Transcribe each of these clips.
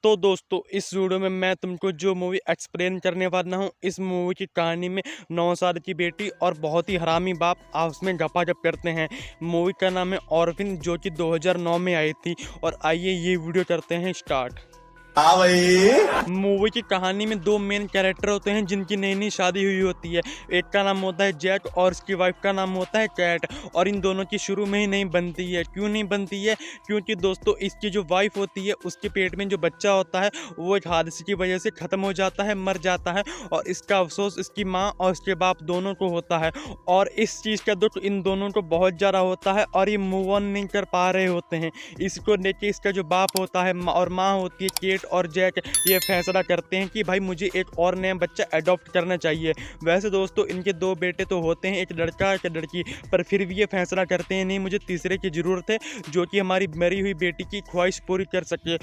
तो दोस्तों इस वीडियो में मैं तुमको जो मूवी एक्सप्लेन करने वाला हूँ, इस मूवी की कहानी में 9 साल की बेटी और बहुत ही हरामी बाप आपस में गपागप करते हैं। मूवी का नाम है ऑर्फिन, जो कि 2009 में आई थी। और आइए ये वीडियो करते हैं स्टार्ट। हाँ भाई। मूवी की कहानी में दो मेन कैरेक्टर होते हैं जिनकी नई नई शादी हुई होती है। एक का नाम होता है जैक और उसकी वाइफ का नाम होता है कैट। और इन दोनों की शुरू में ही नहीं बनती है। क्यों नहीं बनती है? क्योंकि दोस्तों इसकी जो वाइफ होती है उसके पेट में जो बच्चा होता है वो एक हादसे की वजह से ख़त्म हो जाता है, मर जाता है। और इसका अफसोस इसकी माँ और उसके बाप दोनों को होता है। और इस चीज़ का दुख इन दोनों को बहुत ज़्यादा होता है और ये मूव ऑन नहीं कर पा रहे होते हैं। इसको लेके इसका जो बाप होता है और माँ होती है केट और जैक, ये फैसला करते हैं कि भाई मुझे एक और नया बच्चा अडॉप्ट करना चाहिए। वैसे दोस्तों इनके दो बेटे तो होते हैं, एक लड़का एक लड़की, पर फिर भी ये फैसला करते हैं नहीं, मुझे तीसरे की ज़रूरत है जो कि हमारी मरी हुई बेटी की ख्वाहिश पूरी कर सके।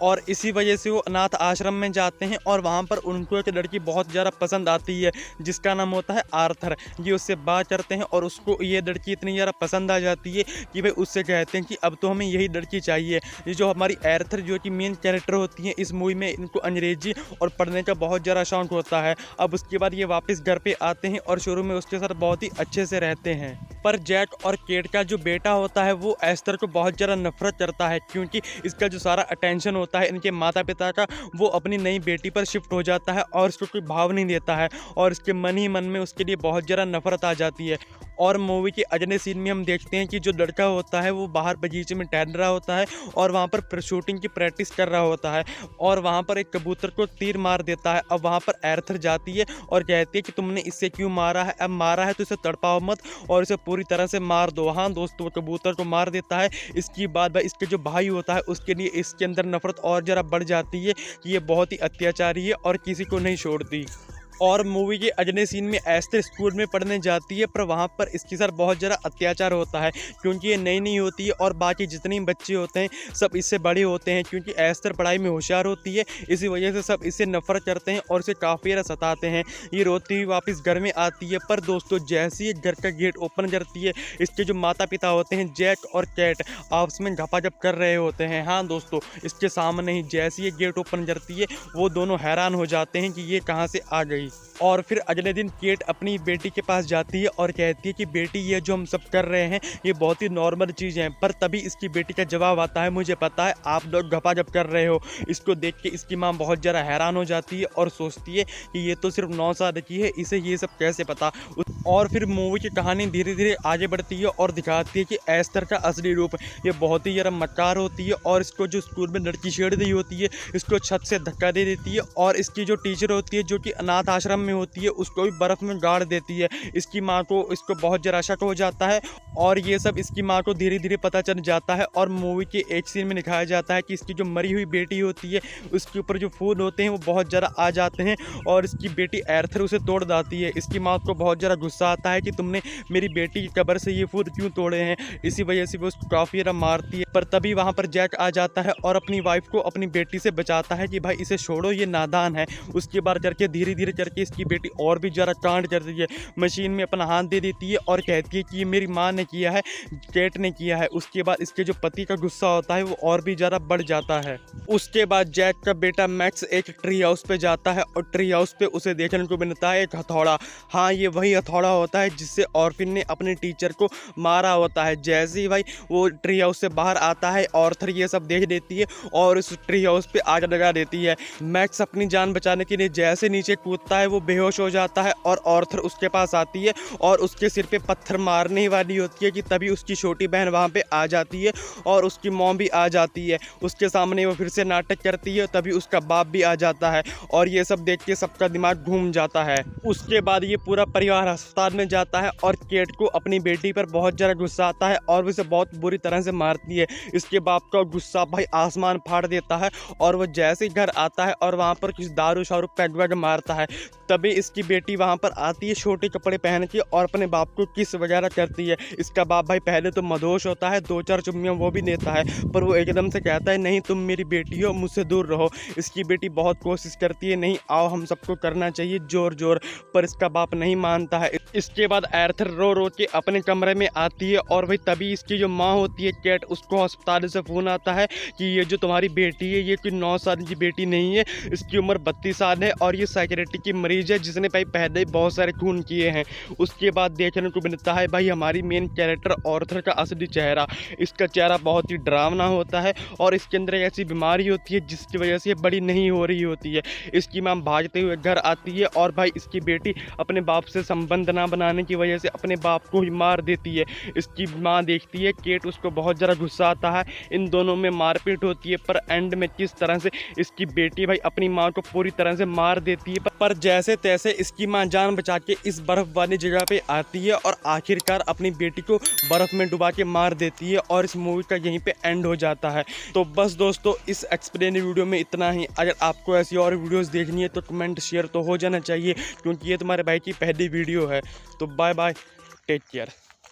और इसी वजह से वो अनाथ आश्रम में जाते हैं और वहाँ पर उनको एक लड़की बहुत ज़्यादा पसंद आती है जिसका नाम होता है आर्थर। ये उससे बात करते हैं और उसको ये लड़की इतनी ज़्यादा पसंद आ जाती है कि भाई उससे कहते हैं कि अब तो हमें यही लड़की चाहिए। ये जो हमारी आर्थर जो कि मेन कैरेक्टर होती है इस मूवी में, इनको अंग्रेजी और पढ़ने का बहुत ज़्यादा शौक होता है। अब उसके बाद ये वापस घर पे आते हैं और शुरू में उसके साथ बहुत ही अच्छे से रहते हैं। पर जैक और केट का जो बेटा होता है वो एस्टर को बहुत ज़्यादा नफरत करता है, क्योंकि इसका जो सारा अटेंशन होता है इनके माता पिता का वो अपनी नई बेटी पर शिफ्ट हो जाता है और उसको कोई भाव नहीं देता है। और इसके मन ही मन में उसके लिए बहुत ज़्यादा नफरत आ जाती है। और मूवी के अगले सीन में हम देखते हैं कि जो लड़का होता है वो बाहर बगीचे में टहल रहा होता है और वहाँ पर शूटिंग की प्रैक्टिस कर रहा होता है। और वहाँ पर एक कबूतर को तीर मार देता है। अब वहाँ पर आर्थर जाती है और कहती है कि तुमने इससे क्यों मारा है, अब मारा है तो इसे तड़पाओ मत और इसे पूरी तरह से मार दो। हाँ दोस्तों, वो कबूतर को मार देता है। इसकी बाद इसके जो भाई होता है उसके लिए इसके अंदर नफरत और ज़रा बढ़ जाती है कि ये बहुत ही अत्याचारी है और किसी को नहीं छोड़ती। और मूवी के अगले सीन में एस्टर स्कूल में पढ़ने जाती है, पर वहाँ पर इसके साथ बहुत ज़्यादा अत्याचार होता है क्योंकि ये नई नई होती है और बाकी जितने बच्चे होते हैं सब इससे बड़े होते हैं। क्योंकि एस्टर पढ़ाई में होशियार होती है, इसी वजह से सब इससे नफरत करते हैं और इसे काफ़ी ज़्यादा सताते हैं। ये रोती हुई वापस घर में आती है, पर दोस्तों जैसे ही घर का गेट ओपन करती है इसके जो माता पिता होते हैं जैक और कैट आपस में गपागप कर रहे होते हैं। हाँ दोस्तों, इसके सामने ही जैसे ही गेट ओपन करती है वो दोनों हैरान हो जाते हैं कि ये कहाँ से आ गई। और फिर अगले दिन केट अपनी बेटी के पास जाती है और कहती है कि बेटी ये जो हम सब कर रहे हैं ये बहुत ही नॉर्मल चीज़ है। पर तभी इसकी बेटी का जवाब आता है, मुझे पता है आप लोग गपागप कर रहे हो। इसको देख के इसकी माँ बहुत ज़्यादा हैरान हो जाती है और सोचती है कि ये तो सिर्फ 9 साल की है, इसे ये सब कैसे पता। और फिर मूवी की कहानी धीरे धीरे आगे बढ़ती है और दिखाती है कि एस्टर का असली रूप ये बहुत ही ज़रा मक्कार होती है। और इसको जो स्कूल में लड़की छेड़ दी होती है इसको छत से धक्का दे देती है। और इसकी जो टीचर होती है जो कि अनाथ आश्रम में होती है उसको भी बर्फ में गाड़ देती है। इसकी माँ को इसको बहुत ज़रा शक हो जाता है और ये सब इसकी माँ को धीरे धीरे पता चल जाता है। और मूवी के एक सीन में दिखाया जाता है कि इसकी जो मरी हुई बेटी होती है उसके ऊपर जो फूल होते हैं वो बहुत ज़्यादा आ जाते हैं और इसकी बेटी आर्थर उसे तोड़ देती है। इसकी माँ को बहुत ज़्यादा गुस्सा आता है कि तुमने मेरी बेटी की कब्र से ये फूल क्यों तोड़े हैं। इसी वजह से वो उसको काफ़ी ज़्यादा मारती है। पर तभी वहाँ पर जैक आ जाता है और अपनी वाइफ को अपनी बेटी से बचाता है कि भाई इसे छोड़ो, ये नादान है। उसके बाद करके धीरे धीरे करके इसकी बेटी और भी ज़रा कांड करती है, मशीन में अपना हाथ दे देती है और कहती है कि ये मेरी माँ ने किया है, केट ने किया है। उसके बाद इसके जो पति का गुस्सा होता है वो और भी ज़्यादा बढ़ जाता है। उसके बाद जैक का बेटा मैक्स एक ट्री हाउस पे जाता है और ट्री हाउस पे उसे देखने को मिलता है एक हथौड़ा। हाँ, ये वही हथौड़ा होता है जिससे ऑर्फिन ने अपने टीचर को मारा होता है। जैसे ही भाई वो ट्री हाउस से बाहर आता है आर्थर ये सब देख देती है और उस ट्री हाउस पे आग लगा देती है। मैक्स अपनी जान बचाने के लिए जैसे नीचे कूदता है वो बेहोश हो जाता है और आर्थर उसके पास आती है और उसके सिर पे पत्थर मारने वाली होती है कि तभी उसकी छोटी बहन वहाँ पे आ जाती है और उसकी मॉम भी आ जाती है। उसके सामने वो फिर से नाटक करती है, तभी उसका बाप भी आ जाता है और ये सब देख के सबका दिमाग घूम जाता है। उसके बाद ये पूरा परिवार अस्पताल में जाता है और केट को अपनी बेटी पर बहुत ज़्यादा गुस्सा आता है और उसे बहुत बुरी तरह से मारती है। इसके बाप का गुस्सा भाई आसमान फाड़ देता है और वो जैसे ही घर आता है और वहाँ पर कुछ दारू शारू पैग वैग मारता है, तभी इसकी बेटी वहाँ पर आती है छोटे कपड़े पहन के और अपने बाप को किस वगैरह करती है। इसका बाप भाई पहले तो मदहोश होता है, 2-4 चुम्मियाँ वो भी देता है, पर वो एकदम से कहता है नहीं तुम मेरी बेटी हो, मुझसे दूर रहो। इसकी बेटी बहुत कोशिश करती है, नहीं आओ हम सबको करना चाहिए जोर जोर, पर इसका बाप नहीं मानता है। इसके बाद एर्थर रो रो के अपने कमरे में आती है और भाई तभी इसकी जो माँ होती है कैट, उसको अस्पताल से फ़ोन आता है कि ये जो तुम्हारी बेटी है ये कोई 9 साल की बेटी नहीं है, इसकी उम्र 32 साल है और ये साइकियाट्री की मरीज़ है जिसने भाई पहले ही बहुत सारे खून किए हैं। उसके बाद देखने को मिलता है भाई हमारी मेन कैरेक्टर आर्थर का असली चेहरा। इसका चेहरा बहुत ही डरावना होता है और इसके अंदर एक ऐसी बीमारी होती है जिसकी वजह से ये बड़ी नहीं हो रही होती है। इसकी माँ भागते हुए घर आती है और भाई इसकी बेटी अपने बाप से संबंध ना बनाने की वजह से अपने बाप को ही मार देती है। इसकी माँ देखती है केट, उसको बहुत ज़्यादा गुस्सा आता है, इन दोनों में मारपीट होती है, पर एंड में किस तरह से इसकी बेटी भाई अपनी माँ को पूरी तरह से मार देती है। पर जैसे तैसे इसकी माँ जान बचा के इस बर्फ़ वाली जगह पे आती है और आखिरकार अपनी बेटी को बर्फ़ में डुबा के मार देती है और इस मूवी का यहीं पे एंड हो जाता है। तो बस दोस्तों इस एक्सप्लेन वीडियो में इतना ही। अगर आपको ऐसी और वीडियोस देखनी है तो कमेंट शेयर तो हो जाना चाहिए, क्योंकि ये तुम्हारे भाई की पहली वीडियो है। तो बाय बाय, टेक केयर।